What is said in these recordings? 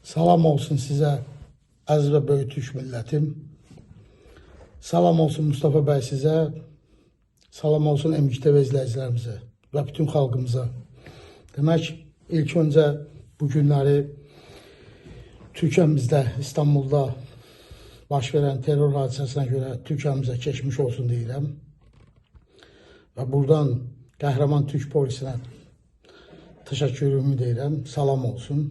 Salam olsun sizə, əziz və böyük Türk millətim. Salam olsun Mustafa bəy sizə. Salam olsun MGTV izləyicilərimizə və bütün xalqımıza. Demək, ilk öncə bu günləri Türkiyəmizdə, İstanbulda baş verən terror hadisəsinə görə Türkiyəmizə keçmiş olsun deyirəm. Və buradan qəhrəman Türk polisinə təşəkkürümü deyirəm, salam olsun.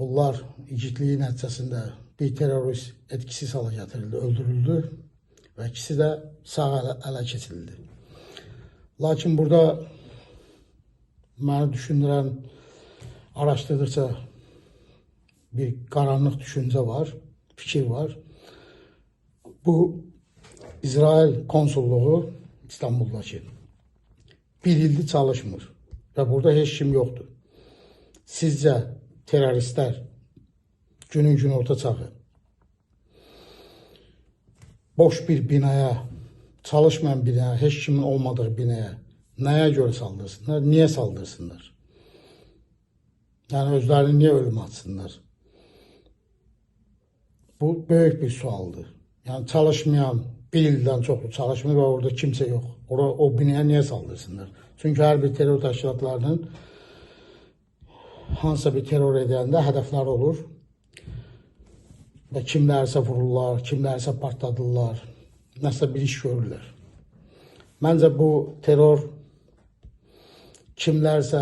Onlar igidliyi nəticəsində bir terörist etkisiz hala gətirildi, öldürüldü və ikisi də sağ ələ keçirildi. Lakin burada məni düşündürən, araşdırdıqca bir qaranlıq düşüncə var, fikir var. Bu, İsrail konsulluğu İstanbuldakı bir ildir çalışmır və burada heç kim yoxdur. Sizcə teröristlər günün gün orta çağı boş bir binaya, çalışmayan binaya, heç kimin olmadığı binaya nəyə görə saldırsınlar, niyə saldırsınlar? Yəni özlərini niyə ölüm atsınlar? Bu böyük bir sualdır. Yəni çalışmayan, bir ildən çoxlu çalışmıyor və orada kimsə yox. O binaya niyə saldırsınlar? Çünki hər bir terror təşkilatlarının hansısa bir terror edəndə hədəfləri olur və kimlərsə vururlar, kimlərsə partladırlar, nəsə bir iş görürlər. Məncə bu terror kimlərsə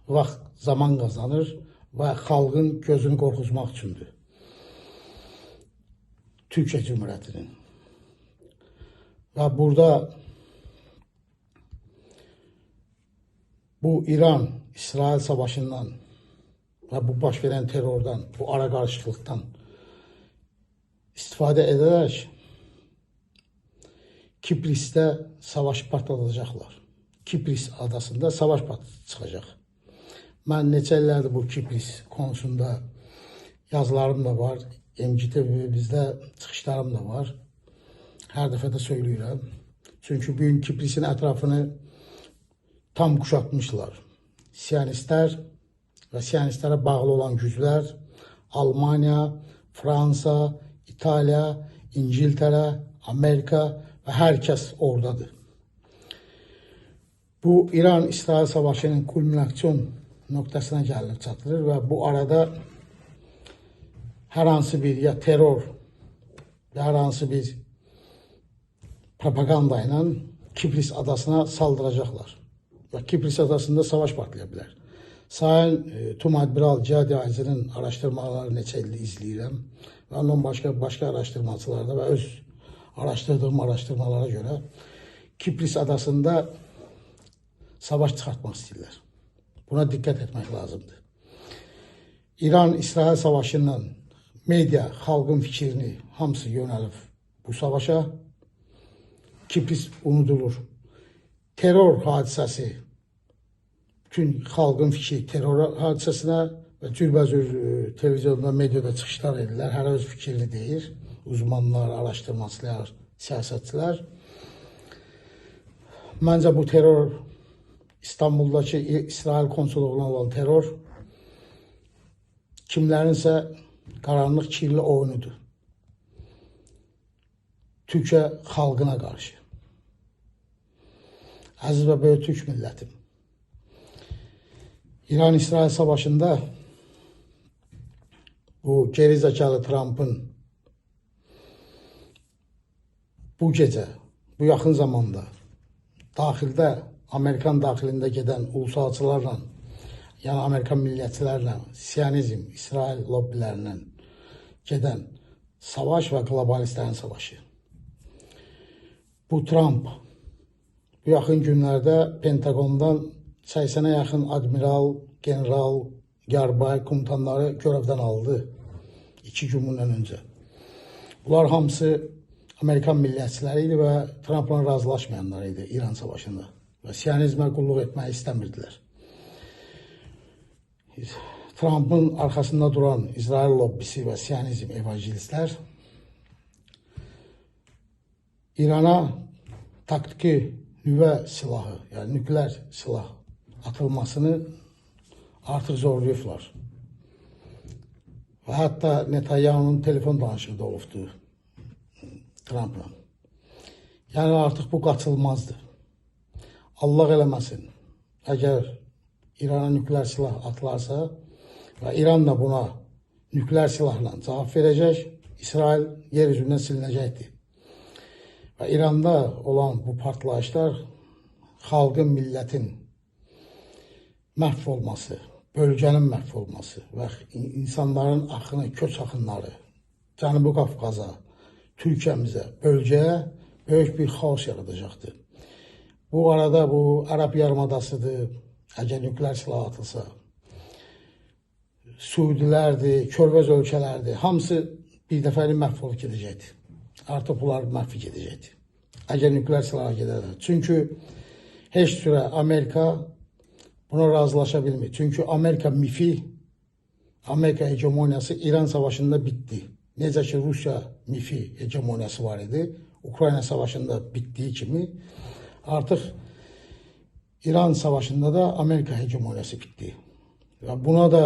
vaxt, zaman qazanır və xalqın gözünü qorxuzmaq üçündür. Türkiyə Cümhuriyyətinin. Və burada bu İran-İsrail savaşından və bu baş verən terrordan, bu ara qarışıqlıqdan istifadə edərək Kiprisdə savaş partladacaqlar. Kipris adasında savaş çıxacaq. Mən neçə illərdir bu Kipris konusunda yazılarım da var. MGTV-bizdə çıxışlarım da var. Hər dəfə də söyləyirəm. Çünki bugün Kiprisin ətrafını tam kuşatmışlar. Siyonistlər və siyonistlərə bağlı olan güclər Almanya, Fransa, İtaliya, İngiltərə, Amerika və hər kəs oradadır. Bu İran-İsrail savaşının kulminasyon nöqtəsinə gəlib çatılır və bu arada hər hansı bir ya terror ya hər hansı bir propaganda ilə Kipris adasına saldıracaqlar. Və Kipris adasında savaş patlaya bilər. Sayın Tum Admiral Cihadi Aziz'in araşdırmaları neçə ildir izləyirəm. Və ondan başqa araşdırmacılarda və öz araşdırdığım araşdırmalara görə Kipris adasında savaş çıxartmaq istəyirlər. Buna diqqət etmək lazımdır. İran-İsrail savaşından media, xalqın fikrini hamısı yönəlib bu savaşa. Kipris unudulur. Terror hadisəsi, bütün xalqın fikri terror hadisəsinə və cürbəcür televizyonda, mediada çıxışlar edirlər. Hər öz fikrini deyir. Uzmanlar, araşdırmacılar, siyasətçilər. Məncə bu terror, İstanbuldakı İsrail konsulluğuna olan terror kimlərinsə qaranlıq kirli oyunudur. Türkiyə xalqına qarşı. Əziz və böyük Türk millətim. İran-İsrail savaşında bu geri zəkalı Trump'ın bu gecə, bu yaxın zamanda daxildə, Amerikan daxilində gedən ulusalçılarla, yəni Amerikan millətçilərlə, Siyonizm, İsrail lobbilərindən gedən savaş və globalistlərin savaşı. Bu Trump bu yaxın günlərdə Pentagondan 80'ə yaxın admiral, general, yarbay komutanları görevdən aldı 2 gün bundan öncə. Bunlar hamısı Amerikan millətçiləri idi və Trump'la razılaşmayanlar idi İran savaşında və Siyonizmə qulluq etməyi istəmirdilər. Trump'ın arxasında duran İsrail lobbisi və Siyonizm evangelistlər İrana taktiki nüvə silahı, yəni nükleer silah atılmasını artıq zorlayıblar. Və hətta Netanyahu'nun telefon danışığı da olubdu Trump'la. Yəni artıq bu qaçılmazdır. Allah eləməsin. Əgər İrana nükleer silah atılarsa və İran da buna nükleer silahla cavab verəcək, İsrail yer üzündən silinəcəkdir. Və İranda olan bu partlayışlar xalqın, millətin məhv olması, bölgənin məhv olması və insanların axını, köç axınları Cənubi Qafqaza, Türkiyəmizə, bölgəyə böyük bir xaos yaradacaqdır. Bu arada bu Ərəb yarımadasıdır, əgər nükleer silah atılsa, Suudilərdir, Körfəz ölkələrdir, hamısı bir dəfəli məhv olub gedəcəkdir. Artıq bunlar məhv gedəcəkdir. Əgər nükleer silaha gedərlər. Çünki heç sürə Amerika buna razılaşa bilmir. Çünki Amerika mifi, Amerika hegemoniyası İran savaşında bitdi. Necə ki Rusiya mifi hegemoniyası var idi, Ukrayna savaşında bitdiyi kimi artıq İran savaşında da Amerika hegemoniyası bitdi. Və buna da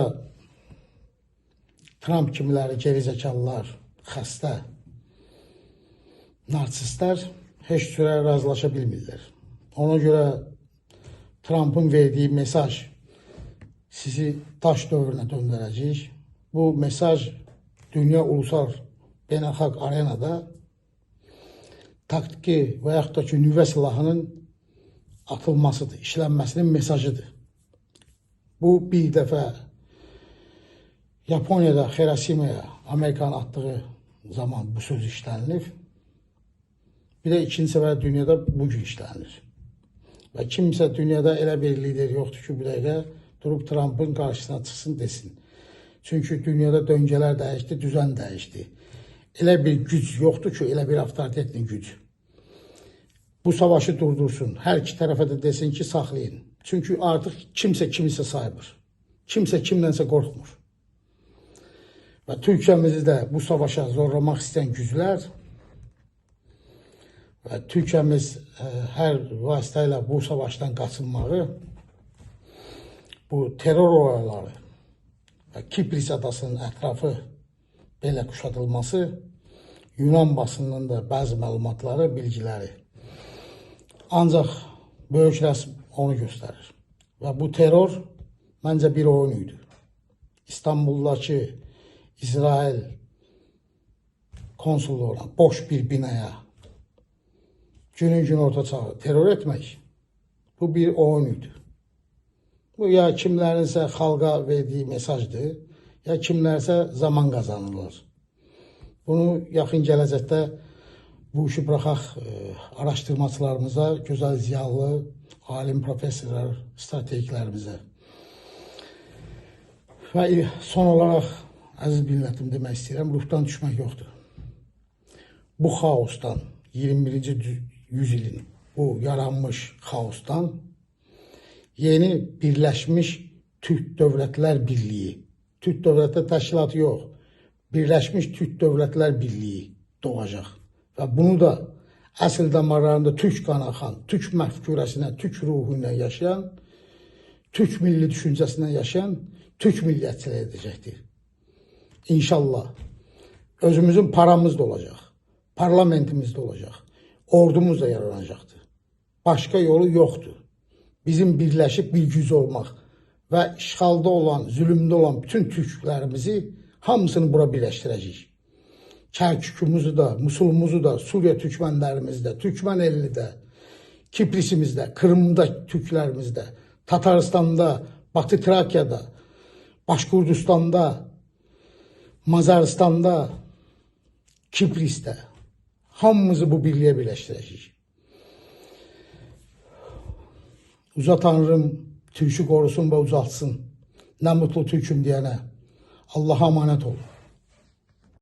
Trump kimiləri, gerizekalılar, xəstə, narsistlər heç sürə razılaşa bilmirlər. Ona görə Trump'ın verdiği mesaj sizi taş dövrünə döndürəcək. Bu mesaj dünya ulusal beynəlxalq arenada taktiki və yaxud da ki nüvə silahının atılmasıdır, işlənməsinin mesajıdır. Bu bir dəfə Yaponiyada Hirasima'ya Amerikanın attığı zaman bu söz işlənilib. Bir de ikinci sefer dünyada bugün işlənir. Və kimsə dünyada elə bir lider yoxdur ki, bu dəqiqə durub Trump'ın qarşısına çıxsın desin. Çünki dünyada döngələr dəyişdi, düzen dəyişdi. Elə bir güc yoxdur ki, elə bir avtoritetli güc. Bu savaşı durdursun. Hər iki tərəfə də desin ki, saxlayın. Çünki artıq kimsə kimisə saymır. Kimsə kimdənsə qorxmur. Və Türkiyəmizi də bu savaşa zorlamaq istəyən güclər və Türkiyəmiz hər vasitəylə bu savaşdan qaçınmağı, bu terror olayları və Kipris adasının ətrafı belə kuşatılması Yunan basınının da bəzi məlumatları, bilgiləri. Ancaq böyük rəsm onu göstərir. Və bu terror məncə bir oyun idi. İstanbuldakı İsrail konsulluğu olan boş bir binaya gün orta çağı terör etmək, bu bir oyun idi. Bu ya kimlərinsə xalqa verdiyi mesajdır, ya kimlərsə zaman qazanırlar. Bunu yaxın gələcəkdə bu işi buraxaq araşdırmacılarımıza, gözəl ziyalı, alim professorlar, strategiklərimizə. Və son olaraq, əziz millətim demək istəyirəm, ruhdan düşmək yoxdur. Bu xaosdan, 21-ci yüzyılın bu yaranmış xaosdan yeni Birləşmiş Türk Dövlətlər Birliyi, Türk Dövlətlər Təşkilatı yox, Birləşmiş Türk Dövlətlər Birliyi doğacaq. Və bunu da əsl damarlarında Türk qanı axan, Türk məfkurəsindən, Türk ruhuyla yaşayan, Türk milli düşüncəsindən yaşayan Türk millətçilik edəcəkdir. İnşallah özümüzün paramız da olacaq, parlamentimiz de olacaq, ordumuz da yaranacaqdır. Başka yolu yoxdur. Bizim birləşib bir güc olmaq və işğalda olan, zülümdə olan bütün Türklərimizi hamısını bura birləşdirəcəyik. Kərkükümüzü də, Musulumuzu da, Suriye Türkmenlərimizdə, Türkmen elində, Kiprisimizdə, Kırımda Türklərimizdə, Tataristanda, Batı Trakya'da, Başkurdistanda, Mazaristanda, Kipris'te hamımızı bu birliğe birləşdirəcəyik. Uca Tanrım Türk'ü korusun ve uzatsın. Ne mutlu Türk'üm diyene. Allah'a emanet olun.